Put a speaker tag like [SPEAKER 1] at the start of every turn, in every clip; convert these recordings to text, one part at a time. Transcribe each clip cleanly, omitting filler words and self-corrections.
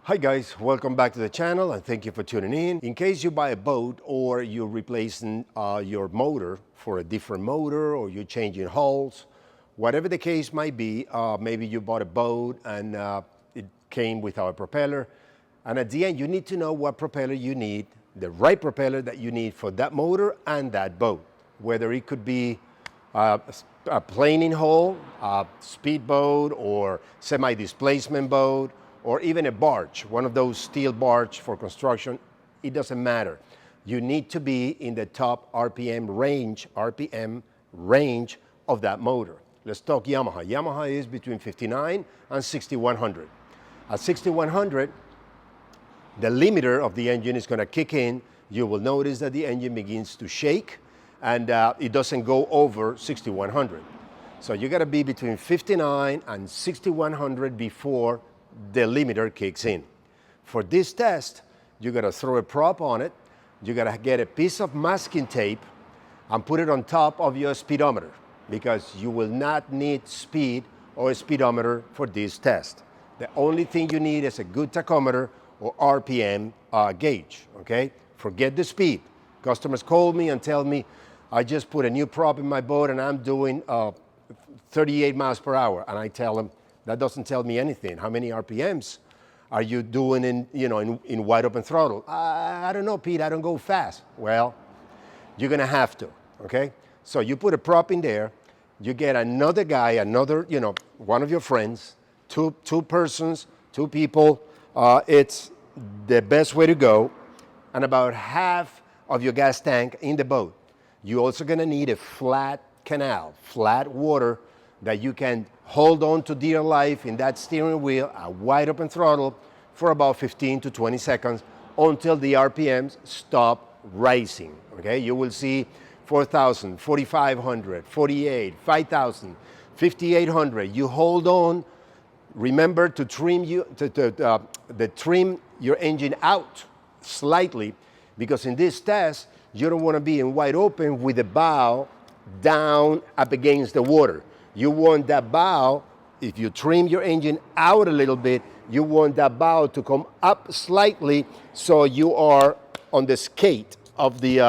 [SPEAKER 1] Hi guys, welcome back to the channel and thank you for tuning in. In case you buy a boat or you're replacing your motor for a different motor or you're changing hulls, whatever the case might be, maybe you bought a boat and it came without a propeller. And at the end, you need to know what propeller you need, the right propeller that you need for that motor and that boat. Whether it could be a planing hull, a speedboat or semi-displacement boat, or even a barge, one of those steel barge for construction, it doesn't matter. You need to be in the top RPM range of that motor. Let's talk Yamaha. Yamaha is between 59 and 6100. At 6100, the limiter of the engine is going to kick in. You will notice that the engine begins to shake and it doesn't go over 6100. So you got to be between 59 and 6100 before the limiter kicks in. For this test, you got to throw a prop on it. You got to get a piece of masking tape and put it on top of your speedometer because you will not need speed or a speedometer for this test. The only thing you need is a good tachometer or RPM gauge, okay? Forget the speed. Customers call me and tell me, I just put a new prop in my boat and I'm doing 38 miles per hour. And I tell them, that doesn't tell me anything. How many RPMs are you doing in wide open throttle? I don't know, Pete, I don't go fast. Well, you're gonna have to, okay? So you put a prop in there, you get another guy, one of your friends, two persons, two people, it's the best way to go, and about half of your gas tank in the boat. You're also gonna need a flat canal, flat water that you can hold on to dear life in that steering wheel at wide open throttle for about 15 to 20 seconds until the RPMs stop rising, okay? You will see 4,000, 4,500, 48, 5,000, 5,800. You hold on. Remember to trim your engine out slightly because in this test, you don't want to be in wide open with the bow down up against the water. You want that bow, if you trim your engine out a little bit, you want that bow to come up slightly so you are on the skate of the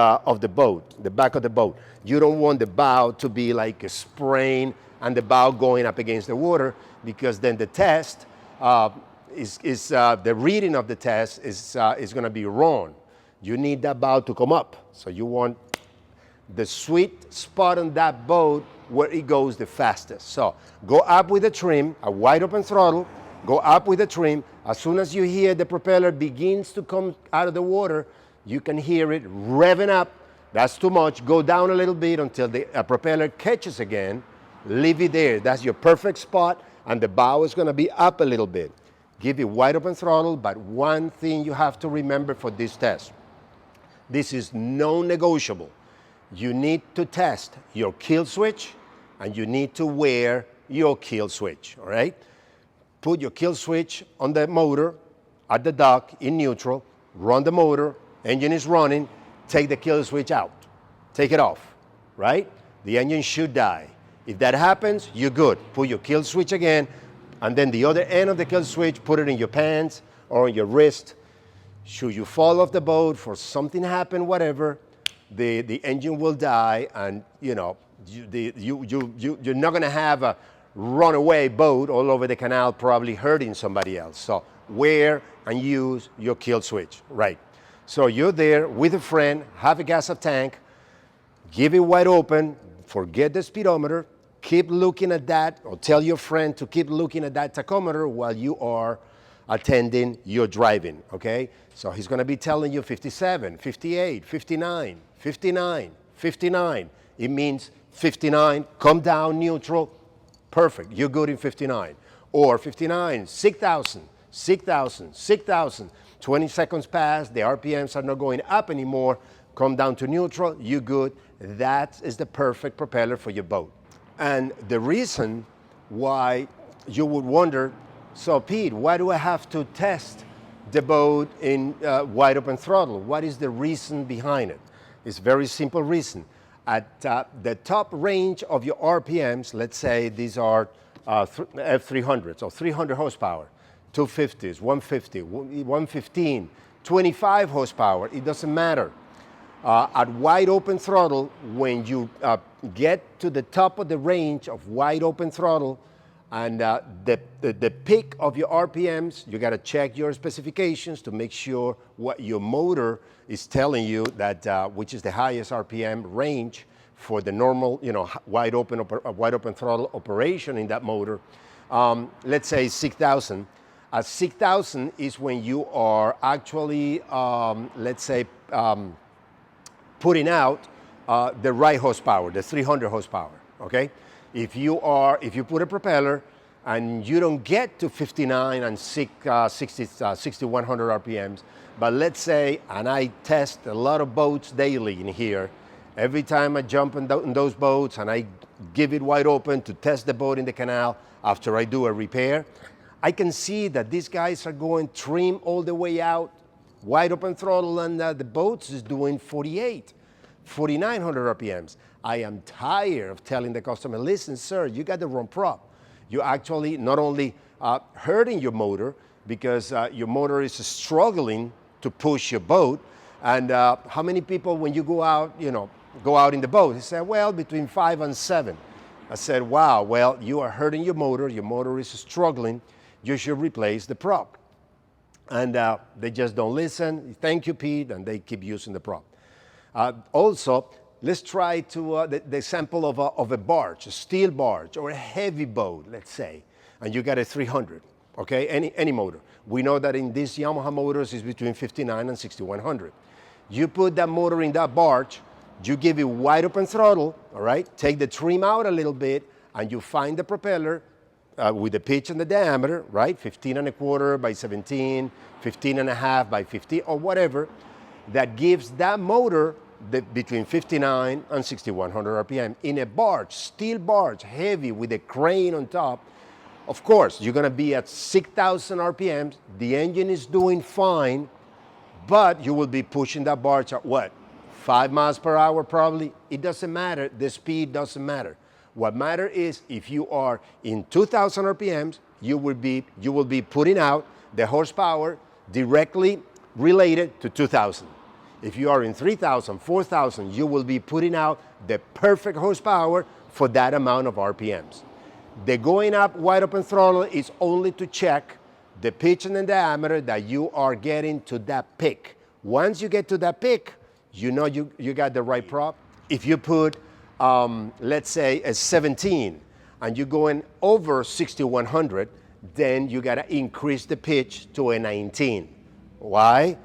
[SPEAKER 1] boat, the back of the boat. You don't want the bow to be like a sprain and the bow going up against the water because then the test the reading of the test is going to be wrong. You need that bow to come up. So you want the sweet spot on that boat where it goes the fastest. So go up with the trim, a wide open throttle, go up with the trim. As soon as you hear the propeller begins to come out of the water, you can hear it revving up. That's too much. Go down a little bit until the propeller catches again. Leave it there. That's your perfect spot, and the bow is gonna be up a little bit. Give it wide open throttle, but one thing you have to remember for this test. This is non-negotiable. You need to test your kill switch and you need to wear your kill switch, all right? Put your kill switch on the motor at the dock in neutral, run the motor, engine is running, take the kill switch out, take it off, right? The engine should die. If that happens, you're good. Put your kill switch again, and then the other end of the kill switch, put it in your pants or on your wrist. Should you fall off the boat for something happen, whatever, the engine will die, and you're not going to have a runaway boat all over the canal probably hurting somebody else. So wear and use your kill switch, right? So you're there with a friend, have a gas up tank, give it wide open, forget the speedometer, keep looking at that, or tell your friend to keep looking at that tachometer while you are attending your driving, okay? So he's going to be telling you 57, 58, 59, 59, 59. It means 59, come down neutral, perfect, you're good in 59. Or 59, 6,000, 6,000, 6,000. 20 seconds pass, the RPMs are not going up anymore, come down to neutral, you're good. That is the perfect propeller for your boat. And the reason why you would wonder, so Pete, why do I have to test the boat in wide open throttle? What is the reason behind it? It's a very simple reason. At the top range of your RPMs, let's say these are F300s, so 300 horsepower, 250s, 150, 115, 25 horsepower, it doesn't matter. At wide open throttle, when you get to the top of the range of wide open throttle, and the peak of your RPMs, you got to check your specifications to make sure what your motor is telling you that which is the highest RPM range for the normal, wide open throttle operation in that motor. Let's say 6,000. At 6,000 is when you are actually, let's say, putting out the right horsepower, the 300 horsepower. Okay. If you put a propeller and you don't get to 59 and 6,100 RPMs, but let's say, and I test a lot of boats daily in here, every time I jump in those boats and I give it wide open to test the boat in the canal after I do a repair, I can see that these guys are going trim all the way out, wide open throttle, and the boat is doing 48, 4,900 RPMs. I am tired of telling the customer, listen, sir, you got the wrong prop. You actually not only hurting your motor because your motor is struggling to push your boat. And how many people, when you go out in the boat, he said, well, between 5 and 7. I said, wow, well, you are hurting your motor is struggling, you should replace the prop. And they just don't listen. Thank you, Pete, and they keep using the prop. Also, let's try to the example of a barge, a steel barge, or a heavy boat, let's say, and you got a 300, okay, any motor. We know that in these Yamaha motors is between 59 and 6,100. You put that motor in that barge, you give it wide open throttle, all right, take the trim out a little bit, and you find the propeller with the pitch and the diameter, right, 15.25 by 17, 15.5 by 15, or whatever, that gives that motor between 59 and 6,100 RPM. In a barge, steel barge, heavy with a crane on top, of course, you're gonna be at 6,000 RPMs, the engine is doing fine, but you will be pushing that barge at what? 5 miles per hour probably? It doesn't matter, the speed doesn't matter. What matters is if you are in 2,000 RPMs, you will be putting out the horsepower directly related to 2,000. If you are in 3,000, 4,000, you will be putting out the perfect horsepower for that amount of RPMs. The going up wide open throttle is only to check the pitch and the diameter that you are getting to that peak. Once you get to that peak, you know you got the right prop. If you put, let's say, a 17 and you're going over 6,100, then you gotta increase the pitch to a 19. Why?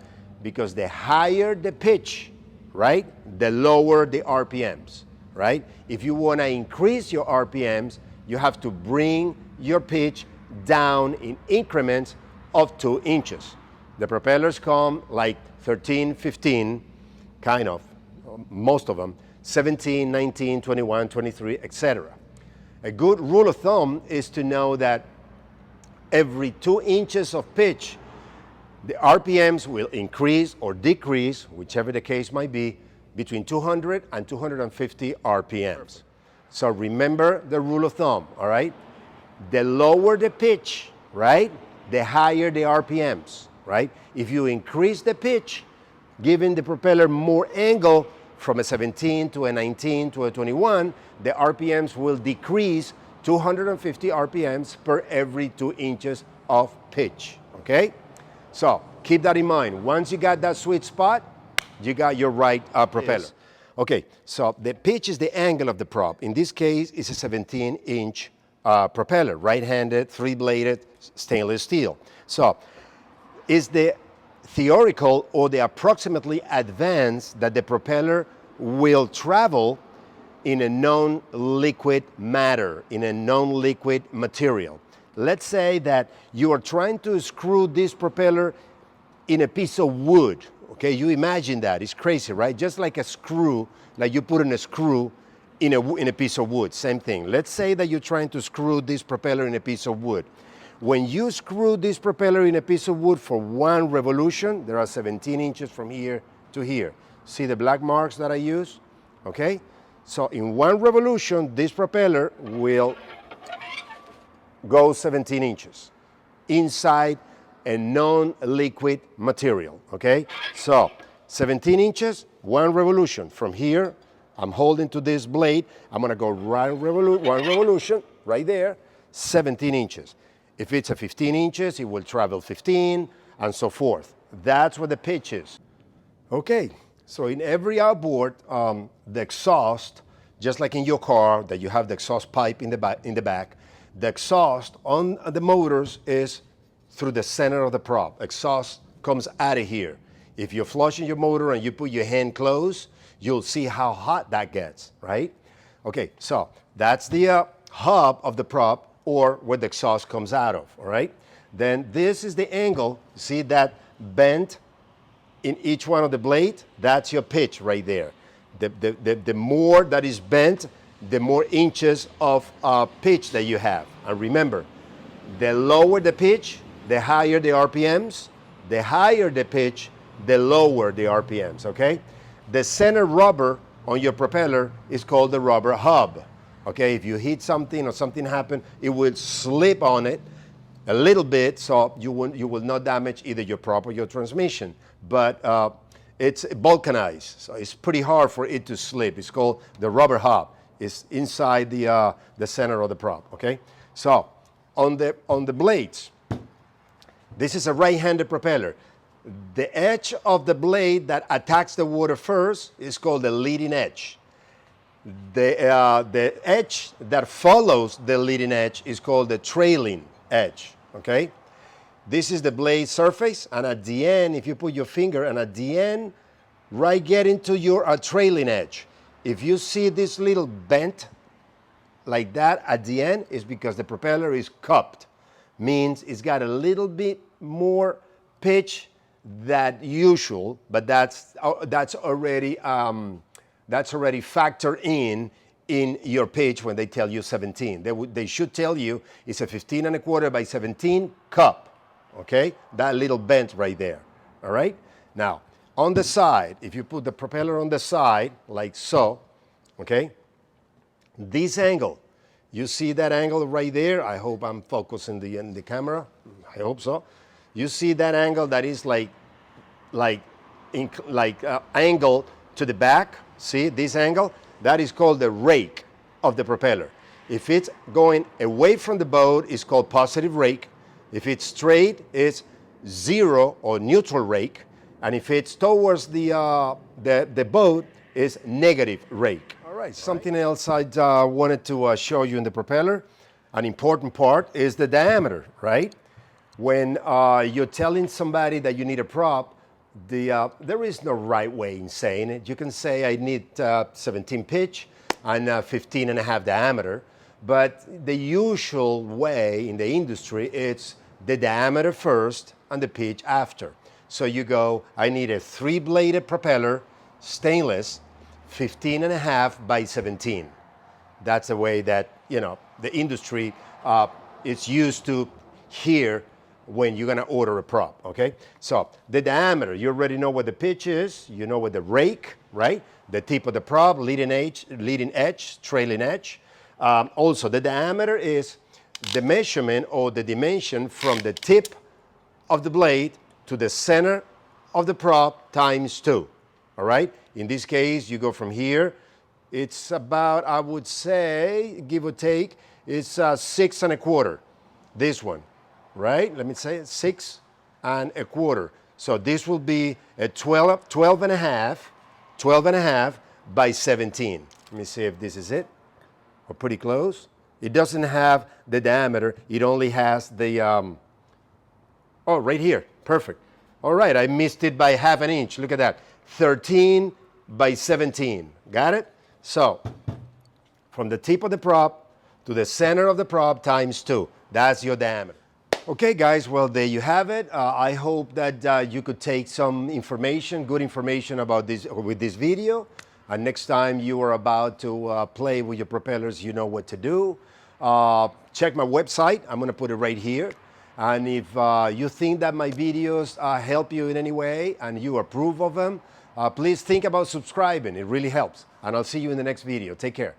[SPEAKER 1] Because the higher the pitch, right, the lower the RPMs, right? If you wanna increase your RPMs, you have to bring your pitch down in increments of 2 inches. The propellers come like 13, 15, kind of, most of them, 17, 19, 21, 23, etc. A good rule of thumb is to know that every 2 inches of pitch, the RPMs will increase or decrease, whichever the case might be, between 200 and 250 RPMs. So remember the rule of thumb, all right? The lower the pitch, right, the higher the RPMs, right? If you increase the pitch, giving the propeller more angle from a 17 to a 19 to a 21, the RPMs will decrease 250 RPMs per every 2 inches of pitch, okay? So keep that in mind. Once you got that sweet spot, you got your right propeller. Yes. Okay, so the pitch is the angle of the prop. In this case, it's a 17-inch propeller, right-handed, 3-bladed stainless steel. So is the theoretical or the approximately advanced that the propeller will travel in a non-liquid matter, in a non-liquid material. Let's say that you are trying to screw this propeller in a piece of wood. Okay, you imagine that, it's crazy, right? Just like a screw, like you put in a screw in a piece of wood, same thing. Let's say that you're trying to screw this propeller in a piece of wood. When you screw this propeller in a piece of wood for 1 revolution, there are 17 inches from here to here. See the black marks that I use? Okay, so in 1 revolution, this propeller will go 17 inches. inside a non-liquid material, okay? So 17 inches, 1 revolution. From here, I'm holding to this blade. I'm gonna go one revolution right there, 17 inches. If it's a 15 inches, it will travel 15 and so forth. That's what the pitch is. Okay, so in every outboard, the exhaust, just like in your car, that you have the exhaust pipe in the back, the exhaust on the motors is through the center of the prop. Exhaust comes out of here. If you're flushing your motor and you put your hand close, you'll see how hot that gets, right? Okay, so that's the hub of the prop, or where the exhaust comes out of, all right? Then this is the angle. See that bend in each one of the blades? That's your pitch right there. The more that is bent, the more inches of pitch that you have. And remember, the lower the pitch, the higher the RPMs. The higher the pitch, the lower the RPMs, okay? The center rubber on your propeller is called the rubber hub, okay? If you hit something or something happened, it will slip on it a little bit, so you will not damage either your prop or your transmission. But it's vulcanized, so it's pretty hard for it to slip. It's called the rubber hub. It's inside the center of the prop, okay? So on the blades, this is a right-handed propeller. The edge of the blade that attacks the water first is called the leading edge. The edge that follows the leading edge is called the trailing edge, okay? This is the blade surface, and at the end, if you put your finger, and at the end, right getting to your trailing edge. If you see this little bent like that at the end, it's because the propeller is cupped. Means it's got a little bit more pitch than usual, but that's already factored in your pitch when they tell you 17. They should tell you it's a 15 1/4 by 17 cup, okay? That little bend right there, all right? Now, on the side, if you put the propeller on the side, like so, okay? This angle, you see that angle right there? I hope I'm focusing the camera. I hope so. You see that angle that is angle to the back? See this angle? That is called the rake of the propeller. If it's going away from the boat, it's called positive rake. If it's straight, it's zero or neutral rake. And if it's towards the boat, it's negative rake. All right, something else I wanted to show you in the propeller. An important part is the diameter, right? When you're telling somebody that you need a prop, there is no right way in saying it. You can say I need 17 pitch and 15 1/2 diameter, but the usual way in the industry, it's the diameter first and the pitch after. So you go, I need a 3-bladed propeller, stainless, 15 1/2 by 17. That's the way that, the industry is used to hear when you're gonna order a prop, okay? So the diameter, you already know what the pitch is, you know what the rake, right? The tip of the prop, leading edge, trailing edge. Also, the diameter is the measurement or the dimension from the tip of the blade to the center of the prop times 2, all right? In this case, you go from here, it's about, I would say, give or take, it's 6 1/4, this one. Right? Let me say it, 6 1/4. So this will be a 12 1/2 by 17. Let me see if this is it. We're pretty close. It doesn't have the diameter. It only has the, oh, right here. Perfect. All right, I missed it by 1/2 inch. Look at that. 13 by 17. Got it? So from the tip of the prop to the center of the prop times 2. That's your diameter. Okay, guys, well, there you have it. I hope that you could take some information, good information about this with this video. And next time you are about to play with your propellers, you know what to do. Check my website. I'm going to put it right here. And if you think that my videos help you in any way and you approve of them, please think about subscribing. It really helps. And I'll see you in the next video. Take care.